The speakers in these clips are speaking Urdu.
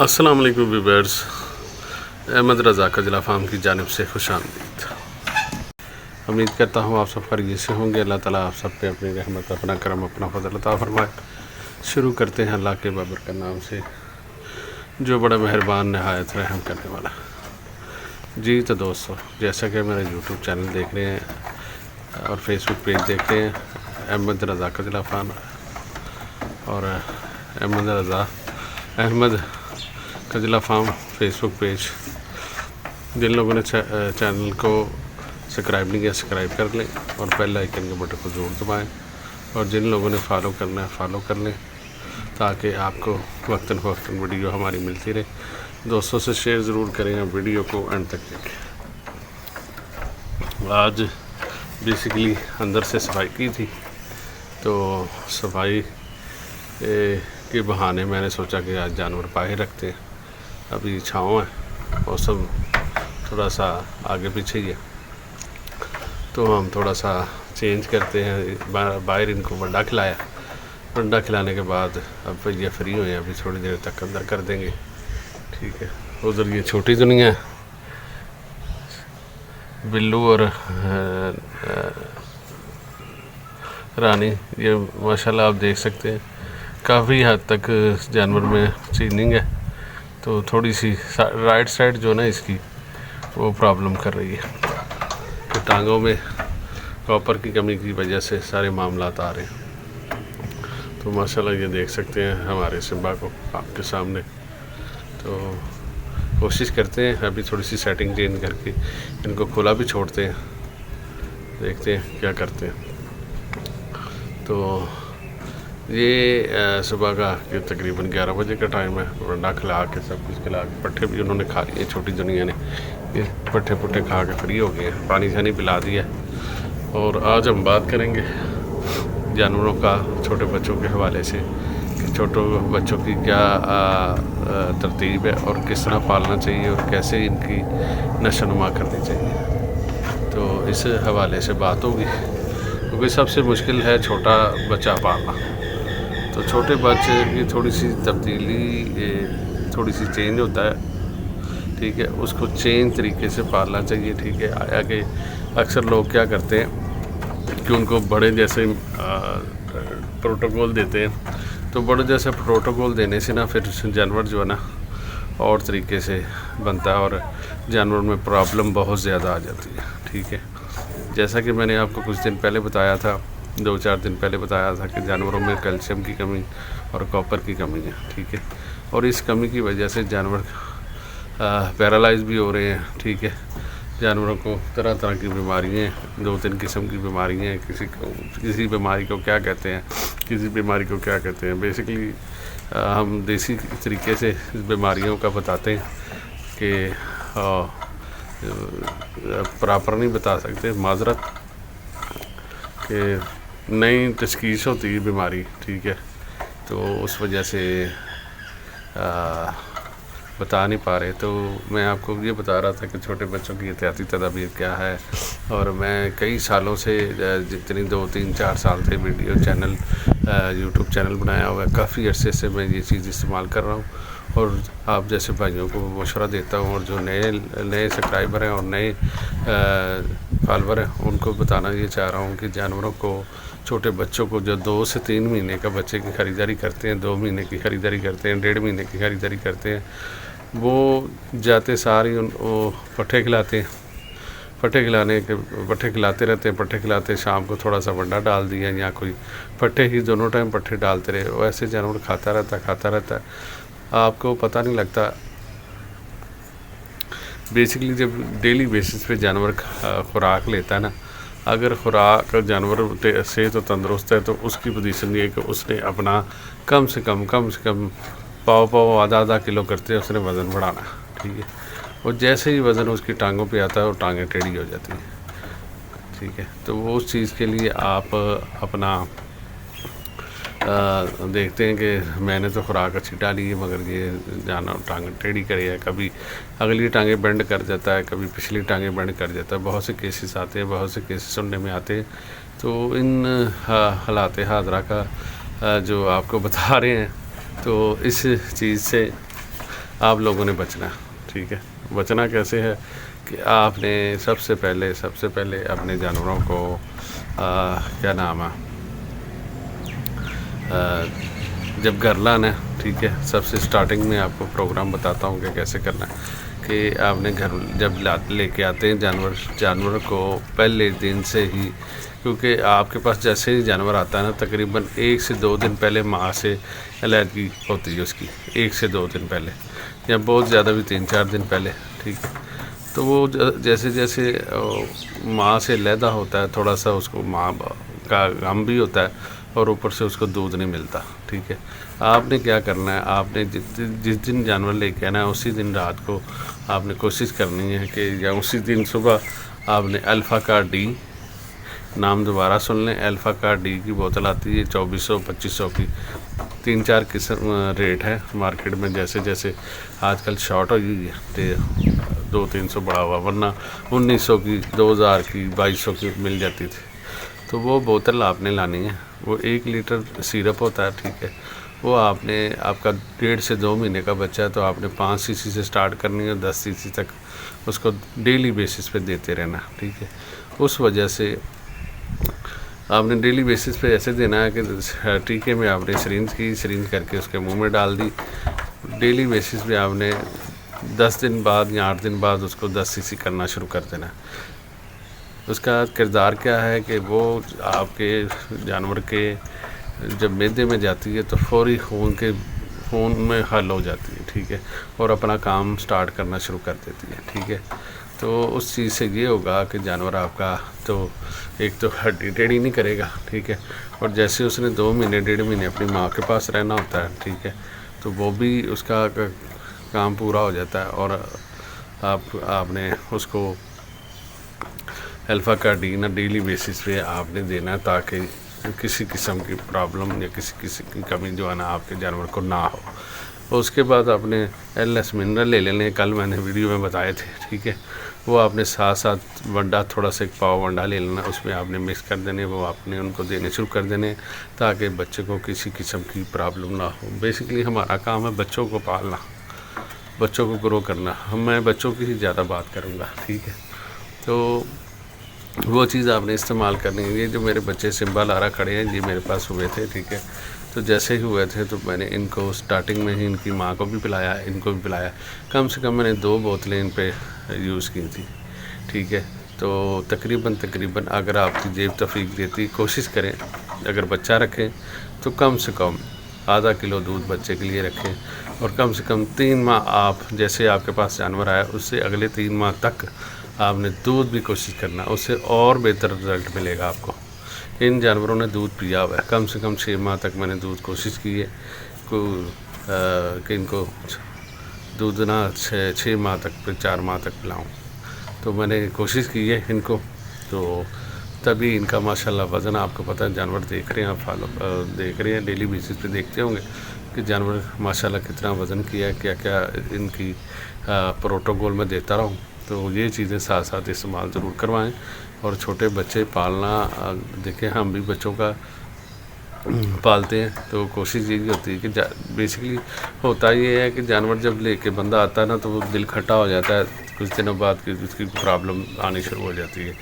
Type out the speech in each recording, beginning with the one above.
السلام علیکم ویورز، احمد رضا کجلا فارم کی جانب سے خوش آمدید۔ امید کرتا ہوں آپ سب خیریت سے ہوں گے۔ اللہ تعالیٰ آپ سب پہ اپنی رحمت، اپنا کرم، اپنا فضل عطا فرمائے۔ شروع کرتے ہیں اللہ کے بابرکت نام سے جو بڑا مہربان، نہایت رحم کرنے والا۔ جی تو دوستو، جیسا کہ میرا یوٹیوب چینل دیکھ رہے ہیں اور فیس بک پیج دیکھ رہے ہیں، احمد رضا کجلا فارم اور احمد کجلا فارم فیس بک پیج، جن لوگوں نے چینل کو سبسکرائب نہیں کیا سبسکرائب کر لیں اور بیل آئیکن کے بٹن کو ضرور دبائیں، اور جن لوگوں نے فالو کرنا ہے فالو کر لیں تاکہ آپ کو وقتاً فوقتاً ویڈیو ہماری ملتی رہے۔ دوستوں سے شیئر ضرور کریں اور ویڈیو کو اینڈ تک دیکھیں۔ آج بیسیکلی اندر سے صفائی کی تھی، تو صفائی کے بہانے میں نے سوچا کہ آج جانور باہر رکھتے ہیں۔ ابھی چھاؤں ہے، موسم تھوڑا سا آگے پیچھے ہی ہے، تو ہم تھوڑا سا چینج کرتے ہیں۔ باہر ان کو ونڈا کھلایا، ونڈا کھلانے کے بعد اب یہ فری ہوئے ہیں، ابھی تھوڑی دیر تک اندر کر دیں گے، ٹھیک ہے۔ ادھر یہ چھوٹی دنیا ہے، بلو اور رانی، یہ ماشاءاللہ آپ دیکھ سکتے ہیں کافی حد تک جانور میں چیننگ ہے، تو تھوڑی سی رائٹ سائڈ جو نا اس کی وہ پرابلم کر رہی ہے کہ ٹانگوں میں کاپر کی کمی کی وجہ سے سارے معاملات آ رہے ہیں۔ تو ماشاءاللہ یہ دیکھ سکتے ہیں ہمارے سمبا کو آپ کے سامنے۔ تو کوشش کرتے ہیں ابھی تھوڑی سی سیٹنگ چینج کر کے ان کو کھلا بھی چھوڑتے ہیں، دیکھتے ہیں کیا کرتے ہیں۔ تو یہ صبح کا کہ تقریباً 11 بجے کا ٹائم ہے۔ ونڈا کھلا کے سب کچھ کھلا کے پٹھے بھی انہوں نے کھا لیے، چھوٹی دنیا نے یہ پٹھے کھا کے فری ہو گئے ہیں، پانی شانی پلا دیا۔ اور آج ہم بات کریں گے جانوروں کا چھوٹے بچوں کے حوالے سے کہ چھوٹے بچوں کی کیا ترتیب ہے اور کس طرح پالنا چاہیے اور کیسے ان کی نشو و نما کرنی چاہیے۔ تو اس حوالے سے بات ہوگی، کیونکہ سب سے مشکل ہے چھوٹا بچہ پالنا۔ تو چھوٹے بچے کی تھوڑی سی تبدیلی تھوڑی سی چینج ہوتا ہے، ٹھیک ہے، اس کو چینج طریقے سے پالنا چاہیے، ٹھیک ہے۔ آیا کہ اکثر لوگ کیا کرتے ہیں کہ ان کو بڑے جیسے پروٹوکول دیتے ہیں، تو بڑے جیسے پروٹوکول دینے سے نا پھر جانور جو ہے نا اور طریقے سے بنتا ہے اور جانور میں پرابلم بہت زیادہ آ جاتی ہے، ٹھیک ہے۔ جیسا کہ میں نے آپ کو کچھ دن پہلے بتایا تھا، 2-4 دن پہلے بتایا تھا کہ جانوروں میں کیلشیم کی کمی اور کاپر کی کمی ہے، ٹھیک ہے، اور اس کمی کی وجہ سے جانور پیرالائز بھی ہو رہے ہیں، ٹھیک ہے۔ جانوروں کو طرح طرح کی بیماریاں ہیں، 2-3 قسم کی بیماریاں ہیں، کسی بیماری کو کیا کہتے ہیں، کسی بیماری کو کیا کہتے ہیں۔ بیسیکلی ہم دیسی طریقے سے اس بیماریوں کا بتاتے ہیں کہ پراپر نہیں بتا سکتے، معذرت، کہ نئی تشخیص ہوتی ہے بیماری، ٹھیک ہے، تو اس وجہ سے بتا نہیں پا رہے۔ تو میں آپ کو یہ بتا رہا تھا کہ چھوٹے بچوں کی احتیاطی تدابیر کیا ہے، اور میں کئی سالوں سے جتنی 2-3-4 سال سے ویڈیو چینل یوٹیوب چینل بنایا ہوا ہے، کافی عرصے سے میں یہ چیز استعمال کر رہا ہوں، اور آپ جیسے بھائیوں کو مشورہ دیتا ہوں، اور جو نئے سبسکرائبر ہیں اور نئے فالوور ہیں ان کو بتانا یہ چاہ رہا ہوں کہ جانوروں کو، چھوٹے بچوں کو جو 2 سے 3 مہینے کا بچے کی خریداری کرتے ہیں، 2 مہینے کی خریداری کرتے ہیں، 1.5 مہینے کی خریداری کرتے ہیں، وہ جاتے ساری وہ پٹھے کھلاتے ہیں، پٹھے کھلاتے رہتے ہیں، پٹھے کھلاتے شام کو تھوڑا سا ونڈا ڈال دیا یا کوئی پٹھے ہی دونوں ٹائم پٹھے ڈالتے رہے، وہ ایسے جانور کھاتا رہتا ہے، آپ کو پتہ نہیں لگتا۔ بیسیکلی جب ڈیلی بیسس پہ جانور خوراک لیتا ہے نا، اگر خوراک جانور صحت و تندرست ہے تو اس کی پوزیشن یہ ہے کہ اس نے اپنا کم سے کم پاؤ آدھا کلو کرتے اس نے وزن بڑھانا، ٹھیک ہے۔ اور جیسے ہی وزن اس کی ٹانگوں پہ آتا ہے وہ ٹانگیں ٹیڑھی ہو جاتی ہیں، ٹھیک ہے۔ تو وہ اس چیز کے لیے آپ اپنا دیکھتے ہیں کہ میں نے تو خوراک اچھی ڈالی ہے، مگر یہ جانا ٹانگ ٹیڑھی کرے ہے، کبھی اگلی ٹانگیں بینڈ کر جاتا ہے، کبھی پچھلی ٹانگیں بینڈ کر جاتا ہے۔ بہت سے کیسز آتے ہیں، بہت سے کیسز سننے میں آتے ہیں۔ تو ان حالات حاضرہ کا جو آپ کو بتا رہے ہیں، تو اس چیز سے آپ لوگوں نے بچنا، ٹھیک ہے۔ بچنا کیسے ہے کہ آپ نے سب سے پہلے اپنے جانوروں کو کیا نام ہے، جب گھر لانا ہے، ٹھیک ہے، سب سے سٹارٹنگ میں آپ کو پروگرام بتاتا ہوں کہ کیسے کرنا ہے کہ آپ نے گھر جب لے کے آتے ہیں جانور کو پہلے دن سے ہی، کیونکہ آپ کے پاس جیسے ہی جانور آتا ہے نا تقریباً 1 سے 2 دن پہلے ماں سے علیحدگی ہوتی ہے اس کی، 1 سے 2 دن پہلے، یا بہت زیادہ بھی 3-4 دن پہلے، ٹھیک ہے۔ تو وہ جیسے ماں سے علیحدہ ہوتا ہے، تھوڑا سا اس کو ماں کا غم بھی ہوتا ہے اور اوپر سے اس کو دودھ نہیں ملتا، ٹھیک ہے۔ آپ نے کیا کرنا ہے، آپ نے جس دن جانور لے کے آنا ہے اسی دن رات کو آپ نے کوشش کرنی ہے کہ، یا اسی دن صبح آپ نے الفا کار ڈی، نام دوبارہ سن لیں، الفا کار ڈی کی بوتل آتی ہے 2400-2500 کی، 3-4 قسم ریٹ ہے مارکیٹ میں، جیسے آج کل شارٹ ہوئی ہے 200-300 بڑا ہوا، ورنہ 1900 کی، 2000 کی، 2200 کی مل جاتی تھی۔ تو وہ بوتل آپ نے لانی ہے، وہ 1 لیٹر سیرپ ہوتا ہے، ٹھیک ہے۔ وہ آپ کا 1.5 سے 2 مہینے کا بچہ ہے تو آپ نے 5 cc سے سٹارٹ کرنی ہے، 10 cc تک اس کو ڈیلی بیسس پہ دیتے رہنا، ٹھیک ہے۔ اس وجہ سے آپ نے ڈیلی بیسس پہ ایسے دینا ہے کہ ٹیکے میں آپ نے سرنج کر کے اس کے منہ میں ڈال دی، ڈیلی بیسس پہ آپ نے 10 دن بعد یا 8 دن بعد اس کو 10 cc کرنا شروع کر دینا ہے۔ اس کا کردار کیا ہے کہ وہ آپ کے جانور کے جب معدے میں جاتی ہے تو فوری خون میں حل ہو جاتی ہے، ٹھیک ہے، اور اپنا کام سٹارٹ کرنا شروع کر دیتی ہے، ٹھیک ہے۔ تو اس چیز سے یہ ہوگا کہ جانور آپ کا تو ایک تو ہڈی ٹیڑھی نہیں کرے گا، ٹھیک ہے، اور جیسے اس نے 2 مہینے 1.5 مہینے اپنی ماں کے پاس رہنا ہوتا ہے، ٹھیک ہے، تو وہ بھی اس کا کام پورا ہو جاتا ہے، اور آپ نے اس کو الفا کارڈین ڈیلی بیسس پہ آپ نے دینا تاکہ کسی قسم کی پرابلم یا کسی قسم کی کمی جو ہے نا آپ کے جانور کو نہ ہو۔ اس کے بعد آپ نے LS منرل لے لینے، کل میں نے ویڈیو میں بتائے تھے، ٹھیک ہے، وہ آپ نے ساتھ ونڈا، تھوڑا سا 1 پاؤ ونڈا لے لینا، اس میں آپ نے مکس کر دینے، وہ آپ نے ان کو دینے شروع کر دینے تاکہ بچے کو کسی قسم کی پرابلم نہ ہو۔ بیسیکلی ہمارا کام ہے بچوں کو پالنا، بچوں کو گرو کرنا، میں بچوں کی ہی زیادہ بات کروں گا، ٹھیک ہے۔ تو وہ چیز آپ نے استعمال کرنی ہے۔ یہ جو میرے بچے سمبا لارا کھڑے ہیں، یہ میرے پاس ہوئے تھے، ٹھیک ہے، تو جیسے ہی ہوئے تھے تو میں نے ان کو سٹارٹنگ میں ہی ان کی ماں کو بھی پلایا، ان کو بھی پلایا، کم سے کم میں نے 2 بوتلیں ان پہ یوز کی تھی، ٹھیک ہے۔ تو تقریباً اگر آپ کی جیب توفیق دیتی، کوشش کریں اگر بچہ رکھیں تو کم سے کم ½ کلو دودھ بچے کے لیے رکھیں، اور کم سے کم 3 ماہ آپ جیسے آپ کے پاس جانور آیا اس سے اگلے 3 ماہ تک آپ نے دودھ بھی کوشش کرنا، اس سے اور بہتر رزلٹ ملے گا آپ کو۔ ان جانوروں نے دودھ پیا ہوا ہے، کم سے کم 6 ماہ تک میں نے دودھ کوشش کی ہے کہ ان کو دودھ نہ 6 ماہ تک، پھر 4 ماہ تک پلاؤں، تو میں نے کوشش کی ہے ان کو، تو تبھی ان کا ماشاءاللہ وزن، آپ کو پتہ ہے جانور دیکھ رہے ہیں، آپ دیکھ رہے ہیں ڈیلی بیسس پہ دیکھتے ہوں گے کہ جانور ماشاءاللہ کتنا وزن کیا ہے، کیا ان کی پروٹوکول میں دیتا رہوں، تو یہ چیزیں ساتھ استعمال ضرور کروائیں۔ اور چھوٹے بچے پالنا، دیکھیں ہم بھی بچوں کا پالتے ہیں تو کوشش یہی ہوتی ہے کہ بیسیکلی ہوتا یہ ہے کہ جانور جب لے کے بندہ آتا ہے نا تو وہ دل کھٹا ہو جاتا ہے، کچھ دنوں بعد اس کی پرابلم آنی شروع ہو جاتی ہے،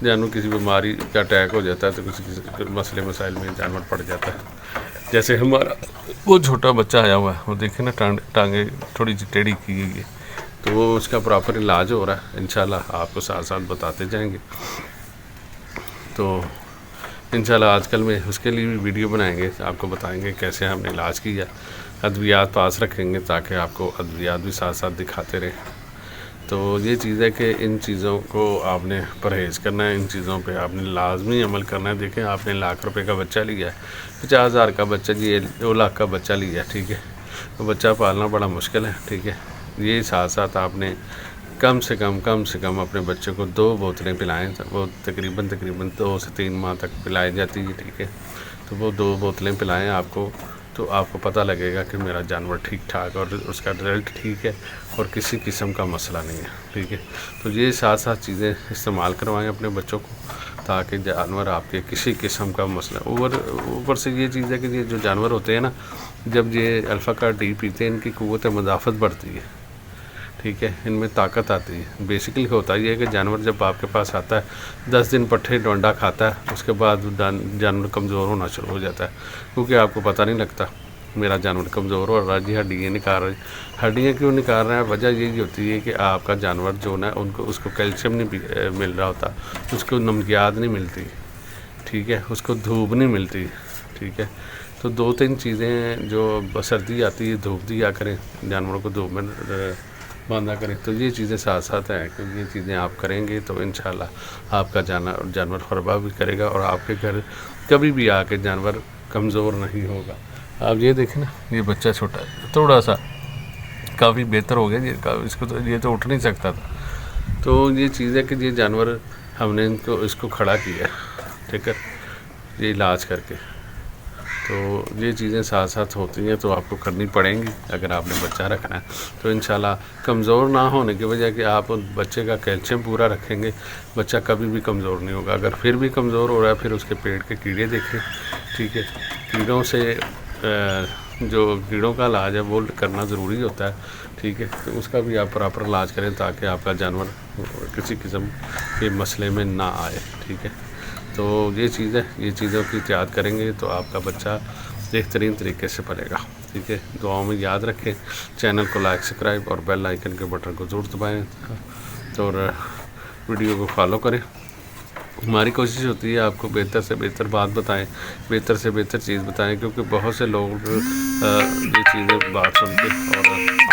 جانور کسی بیماری کا اٹیک ہو جاتا ہے تو کسی مسائل میں جانور پڑ جاتا ہے۔ جیسے ہمارا وہ چھوٹا بچہ آیا ہوا ہے، وہ دیکھیں نا ٹانگیں تھوڑی سی ٹیڑھی کی گئی ہے، تو وہ اس کا پراپر علاج ہو رہا ہے، انشاءاللہ آپ کو ساتھ بتاتے جائیں گے۔ تو انشاءاللہ آج کل میں اس کے لیے بھی ویڈیو بنائیں گے، آپ کو بتائیں گے کیسے ہم نے علاج کیا، ادویات پاس رکھیں گے تاکہ آپ کو ادویات بھی ساتھ دکھاتے رہیں۔ تو یہ چیز ہے کہ ان چیزوں کو آپ نے پرہیز کرنا ہے، ان چیزوں پہ آپ نے لازمی عمل کرنا ہے۔ دیکھیں آپ نے ₹1,00,000 کا بچہ لیا ہے، 50,000 کا بچہ، جی 2 لاکھ کا بچہ لیا ہے، ٹھیک ہے، تو بچہ پالنا بڑا مشکل ہے، ٹھیک ہے۔ یہ ساتھ آپ نے کم سے کم اپنے بچے کو 2 بوتلیں پلائیں، وہ تقریباً 2 سے 3 ماہ تک پلائی جاتی ہے، ٹھیک ہے، تو وہ 2 بوتلیں پلائیں آپ کو، تو آپ کو پتہ لگے گا کہ میرا جانور ٹھیک ٹھاک اور اس کا رزلٹ ٹھیک ہے اور کسی قسم کا مسئلہ نہیں ہے، ٹھیک ہے۔ تو یہ ساتھ چیزیں استعمال کروائیں اپنے بچوں کو تاکہ جانور آپ کے کسی قسم کا مسئلہ، اوپر سے یہ چیز ہے کہ یہ جو جانور ہوتے ہیں نا جب یہ الفا کا ڈی پیتے ہیں ان کی قوت مدافعت بڑھتی ہے، ٹھیک ہے، ان میں طاقت آتی ہے۔ بیسیکلی ہوتا یہ ہے کہ جانور جب آپ کے پاس آتا ہے 10 دن پٹھے ڈونڈا کھاتا ہے، اس کے بعد جانور کمزور ہونا شروع ہو جاتا ہے، کیونکہ آپ کو پتہ نہیں لگتا میرا جانور کمزور ہو رہا ہے جی، ہڈیاں نکال رہی۔ ہڈیاں کیوں نکال رہے ہیں؟ وجہ یہی ہوتی ہے کہ آپ کا جانور جو نا اس کو کیلشیم نہیں مل رہا ہوتا، اس کو نمکیات نہیں ملتی، ٹھیک ہے، اس کو دھوپ نہیں ملتی، ٹھیک ہے۔ تو 2-3 چیزیں جو سردی آتی ہے دھوپ دیا کریں، جانوروں کو دھوپ میں باندھا کریں، تو یہ چیزیں ساتھ ساتھ ہیں کہ یہ چیزیں آپ کریں گے تو انشاءاللہ آپ کا جانور خربہ بھی کرے گا اور آپ کے گھر کبھی بھی آ کے جانور کمزور نہیں ہوگا۔ آپ یہ دیکھیں نا، یہ بچہ چھوٹا ہے، تھوڑا سا کافی بہتر ہو گیا، اس کو تو یہ تو اٹھ نہیں سکتا تھا۔ تو یہ چیز ہے کہ یہ جانور ہم نے اس کو کھڑا کیا، ٹھیک ہے، یہ علاج کر کے۔ تو یہ چیزیں ساتھ ساتھ ہوتی ہیں تو آپ کو کرنی پڑیں گی اگر آپ نے بچہ رکھنا ہے تو انشاءاللہ۔ کمزور نہ ہونے کی وجہ کہ آپ بچے کا کیلشیم پورا رکھیں گے، بچہ کبھی بھی کمزور نہیں ہوگا۔ اگر پھر بھی کمزور ہو رہا ہے پھر اس کے پیٹ کے کیڑے دیکھیں، ٹھیک ہے، کیڑوں سے جو کیڑوں کا علاج ہے وہ کرنا ضروری ہوتا ہے، ٹھیک ہے، تو اس کا بھی آپ پراپر علاج کریں تاکہ آپ کا جانور کسی قسم کے مسئلے میں نہ آئے، ٹھیک ہے۔ تو یہ چیز ہے، یہ چیزوں کی احتیاط کریں گے تو آپ کا بچہ بہترین طریقے سے پلے گا، ٹھیک ہے۔ دعاؤں میں یاد رکھیں، چینل کو لائک سبسکرائب اور بیل آئیکن کے بٹن کو ضرور دبائیں اور ویڈیو کو فالو کریں۔ ہماری کوشش ہوتی ہے آپ کو بہتر سے بہتر بات بتائیں، بہتر سے بہتر چیز بتائیں، کیونکہ بہت سے لوگ یہ چیزیں بات سن کے اور